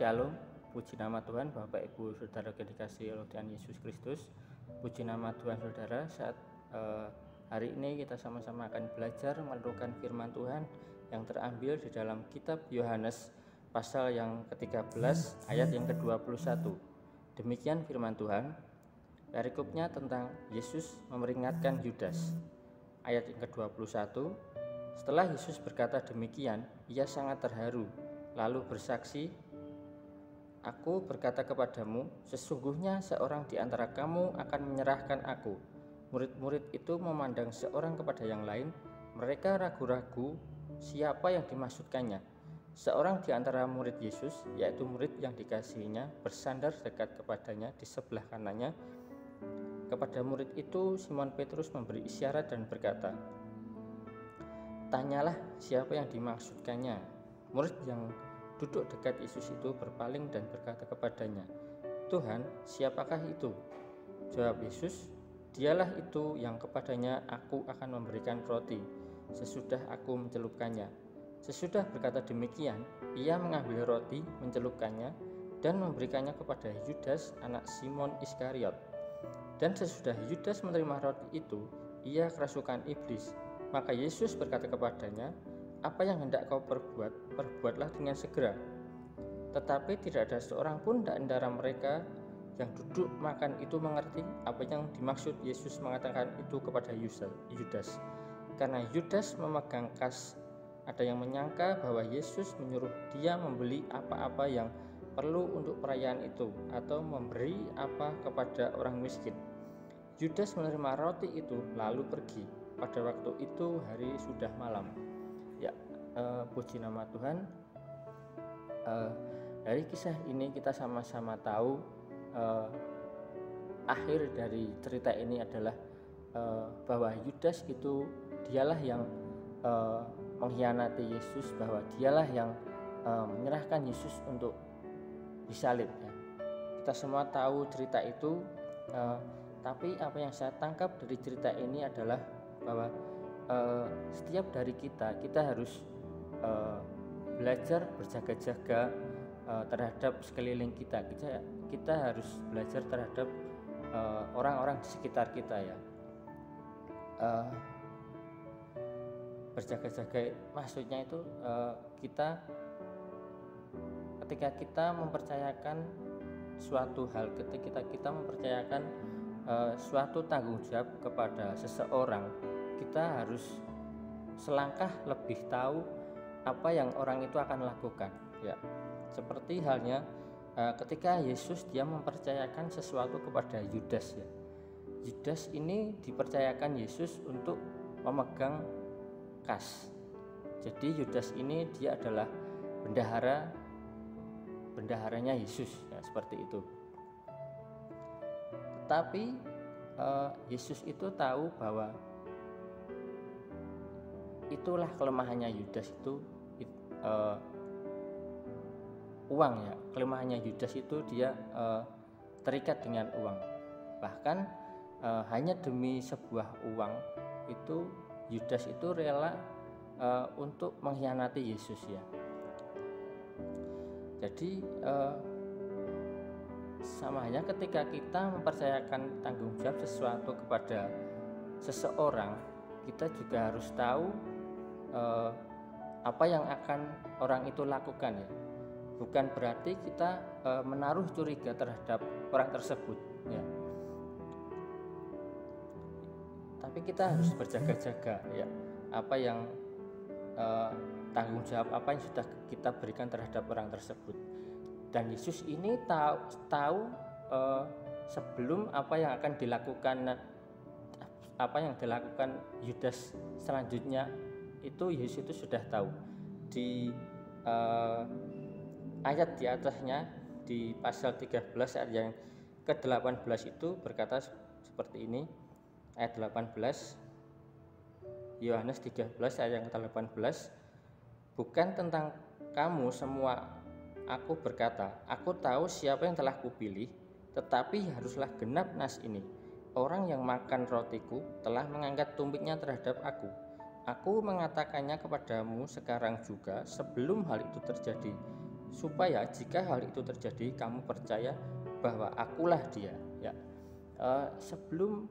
Shalom, puji nama Tuhan Bapak Ibu Saudara yang dikasihi oleh Tuhan Yesus Kristus. Puji nama Tuhan Saudara, saat hari ini kita sama-sama akan belajar merenungkan firman Tuhan yang terambil di dalam kitab Yohanes pasal yang ke-13 ayat yang ke-21. Demikian firman Tuhan. Perikopnya tentang Yesus memperingatkan Yudas. Ayat yang ke-21. Setelah Yesus berkata demikian, ia sangat terharu, lalu bersaksi, "Aku berkata kepadamu, sesungguhnya seorang di antara kamu akan menyerahkan aku." Murid-murid itu memandang seorang kepada yang lain. Mereka ragu-ragu siapa yang dimaksudkannya. Seorang di antara murid Yesus, yaitu murid yang dikasihinya, bersandar dekat kepadanya di sebelah kanannya. Kepada murid itu Simon Petrus memberi isyarat dan berkata, "Tanyalah siapa yang dimaksudkannya." Murid yang duduk dekat Yesus itu berpaling dan berkata kepadanya, "Tuhan, siapakah itu?" Jawab Yesus, "Dialah itu yang kepadanya aku akan memberikan roti sesudah aku mencelupkannya." Sesudah berkata demikian, ia mengambil roti, mencelupkannya, dan memberikannya kepada Yudas, anak Simon Iskariot. Dan sesudah Yudas menerima roti itu, ia kerasukan iblis. Maka Yesus berkata kepadanya, "Apa yang hendak kau perbuat, perbuatlah dengan segera." Tetapi tidak ada seorang pun di antara mereka yang duduk makan itu mengerti apa yang dimaksud Yesus mengatakan itu kepada Yudas. Karena Yudas memegang kas, ada yang menyangka bahwa Yesus menyuruh dia membeli apa-apa yang perlu untuk perayaan itu, atau memberi apa kepada orang miskin. Yudas menerima roti itu lalu pergi. Pada waktu itu hari sudah malam. Ya, puji nama Tuhan. Dari kisah ini kita sama-sama tahu akhir dari cerita ini adalah bahwa Yudas itu dialah yang mengkhianati Yesus, bahwa dialah yang menyerahkan Yesus untuk disalib. Ya. Kita semua tahu cerita itu, tapi apa yang saya tangkap dari cerita ini adalah bahwa setiap dari kita harus belajar berjaga-jaga terhadap sekeliling kita. Kita harus belajar terhadap orang-orang di sekitar kita, ya. Berjaga-jaga maksudnya itu ketika kita mempercayakan suatu hal, ketika kita mempercayakan suatu tanggung jawab kepada seseorang, kita harus selangkah lebih tahu apa yang orang itu akan lakukan, ya. Seperti halnya ketika Yesus dia mempercayakan sesuatu kepada Yudas, ya. Yudas ini dipercayakan Yesus untuk memegang kas. Jadi Yudas ini dia adalah bendaharanya Yesus, ya, seperti itu. Tetapi Yesus itu tahu bahwa itulah kelemahannya Yudas itu, uang, ya. Kelemahannya Yudas itu dia terikat dengan uang. Bahkan hanya demi sebuah uang itu Yudas itu rela untuk mengkhianati Yesus, ya. Jadi sama halnya ketika kita mempercayakan tanggung jawab sesuatu kepada seseorang, kita juga harus tahu apa yang akan orang itu lakukan, ya. Bukan berarti kita menaruh curiga terhadap orang tersebut, ya. Tapi kita harus berjaga-jaga, ya. Apa yang tanggung jawab apa yang sudah kita berikan terhadap orang tersebut. Dan Yesus ini tahu sebelum apa yang akan dilakukan, apa yang dilakukan Yudas selanjutnya itu Yesus itu sudah tahu. Di ayat di atasnya, di pasal 13 ayat yang ke-18 itu berkata seperti ini. Ayat 18, Yohanes 13 ayat yang ke-18, "Bukan tentang kamu semua aku berkata, aku tahu siapa yang telah kupilih, tetapi haruslah genap nas ini. Orang yang makan rotiku telah mengangkat tumitnya terhadap aku. Aku mengatakannya kepadamu sekarang juga sebelum hal itu terjadi, supaya jika hal itu terjadi kamu percaya bahwa akulah dia. Ya, sebelum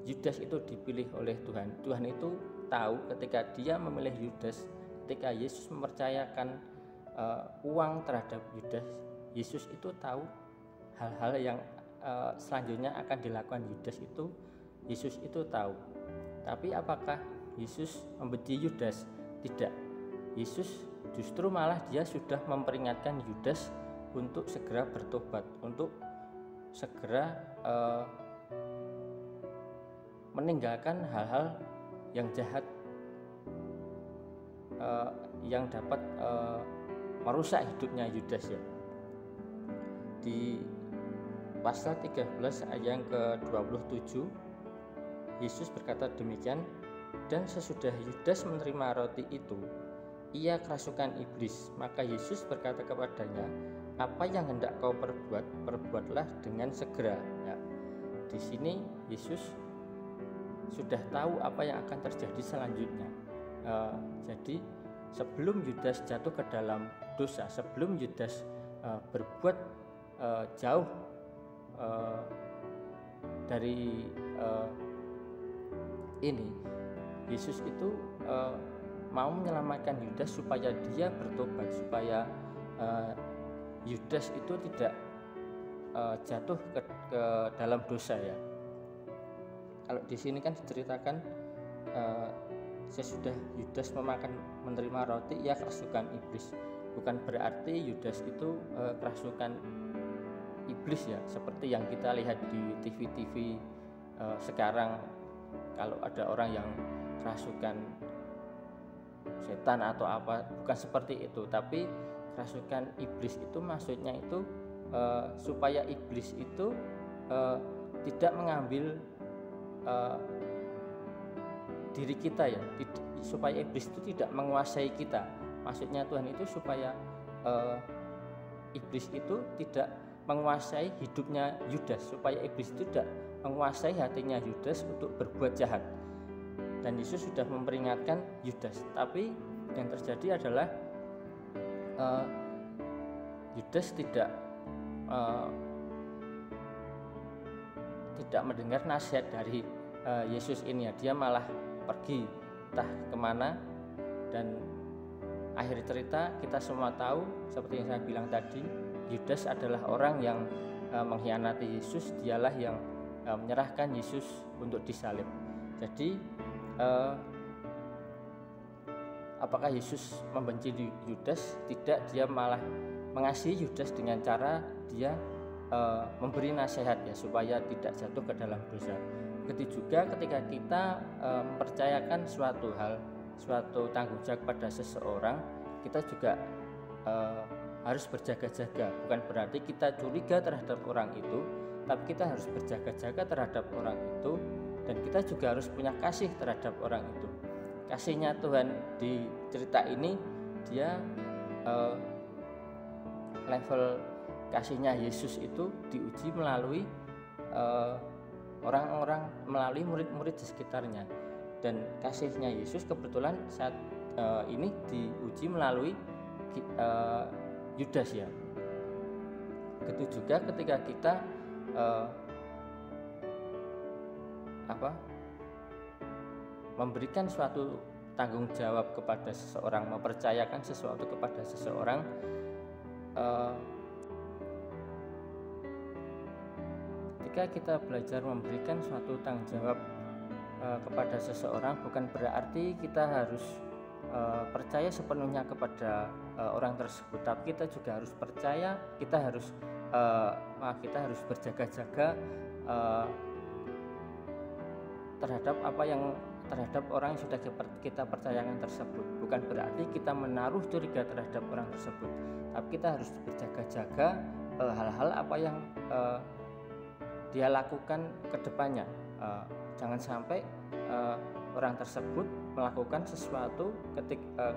Yudas itu dipilih oleh Tuhan, Tuhan itu tahu ketika dia memilih Yudas, ketika Yesus mempercayakan uang terhadap Yudas, Yesus itu tahu hal-hal yang selanjutnya akan dilakukan Yudas itu, Yesus itu tahu. Tapi apakah Yesus membenci Yudas? Tidak. Yesus justru malah dia sudah memperingatkan Yudas untuk segera bertobat, untuk segera meninggalkan hal-hal yang jahat yang dapat merusak hidupnya Yudas ya. Di pasal 13 ayat yang ke-27 Yesus berkata demikian, dan sesudah Yudas menerima roti itu ia kerasukan iblis. Maka Yesus berkata kepadanya, apa yang hendak kau perbuat, perbuatlah dengan segera. Ya, di sini Yesus sudah tahu apa yang akan terjadi selanjutnya. Jadi sebelum Yudas jatuh ke dalam dosa, sebelum Yudas berbuat jauh dari ini, Yesus itu mau menyelamatkan Yudas supaya dia bertobat, supaya Yudas itu tidak jatuh ke dalam dosa ya. Kalau di sini kan diceritakan sesudah Yudas menerima roti ia kerasukan iblis. Bukan berarti Yudas itu kerasukan iblis ya, seperti yang kita lihat di TV-TV sekarang. Kalau ada orang yang kerasukan setan atau apa, bukan seperti itu. Tapi kerasukan iblis itu maksudnya itu supaya iblis itu tidak mengambil diri kita ya, supaya iblis itu tidak menguasai kita. Maksudnya Tuhan itu supaya iblis itu tidak menguasai hidupnya Yudas, supaya iblis itu tidak menguasai hatinya Yudas untuk berbuat jahat. Dan Yesus sudah memperingatkan Yudas, tapi yang terjadi adalah Yudas tidak mendengar nasihat dari Yesus ini ya. Dia malah pergi entah kemana, dan akhir cerita kita semua tahu seperti yang saya bilang tadi, Yudas adalah orang yang mengkhianati Yesus. Dialah yang menyerahkan Yesus untuk disalib. Jadi apakah Yesus membenci Yudas? Tidak, dia malah mengasihi Yudas dengan cara dia memberi nasihat ya, supaya tidak jatuh ke dalam dosa. Begitu juga ketika kita mempercayakan suatu hal, suatu tanggung jawab pada seseorang, kita juga harus berjaga-jaga. Bukan berarti kita curiga terhadap orang itu, tapi kita harus berjaga-jaga terhadap orang itu, dan kita juga harus punya kasih terhadap orang itu. Kasihnya Tuhan di cerita ini, dia level kasihnya Yesus itu diuji melalui orang-orang, melalui murid-murid di sekitarnya. Dan kasihnya Yesus kebetulan saat ini diuji melalui Yudas ya. Begitu juga ketika kita memberikan suatu tanggung jawab kepada seseorang, mempercayakan sesuatu kepada seseorang, ketika kita belajar memberikan suatu tanggung jawab kepada seseorang, bukan berarti kita harus percaya sepenuhnya kepada orang tersebut, tapi kita juga harus percaya, kita harus berjaga-jaga terhadap orang yang sudah kita percayakan tersebut. Bukan berarti kita menaruh curiga terhadap orang tersebut, tapi kita harus berjaga-jaga hal-hal apa yang dia lakukan ke depannya. Jangan sampai orang tersebut melakukan sesuatu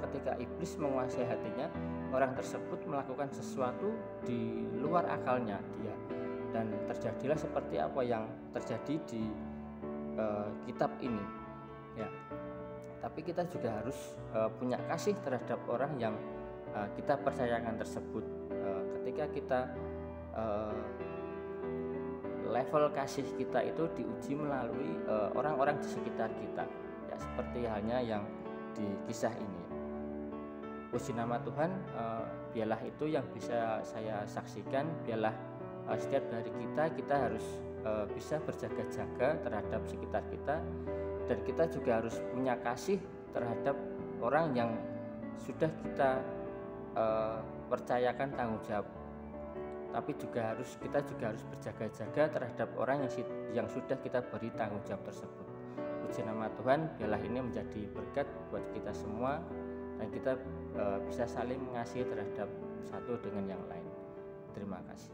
ketika iblis menguasai hatinya, orang tersebut melakukan sesuatu di luar akalnya dia, dan terjadilah seperti apa yang terjadi di kitab ini ya. Tapi tapi kita juga harus punya kasih terhadap orang yang kita percayakan tersebut. Ketika kita level kasih kita itu diuji melalui orang-orang di sekitar kita, ya seperti halnya yang di kisah ini. Puji nama Tuhan, biarlah itu yang bisa saya saksikan. Biarlah setiap dari kita harus bisa berjaga-jaga terhadap sekitar kita, dan kita juga harus punya kasih terhadap orang yang sudah kita percayakan tanggung jawab. Tapi kita juga harus berjaga-jaga terhadap orang yang sudah kita beri tanggung jawab tersebut. Puji nama Tuhan, biarlah ini menjadi berkat buat kita semua, dan kita bisa saling mengasihi terhadap satu dengan yang lain. Terima kasih.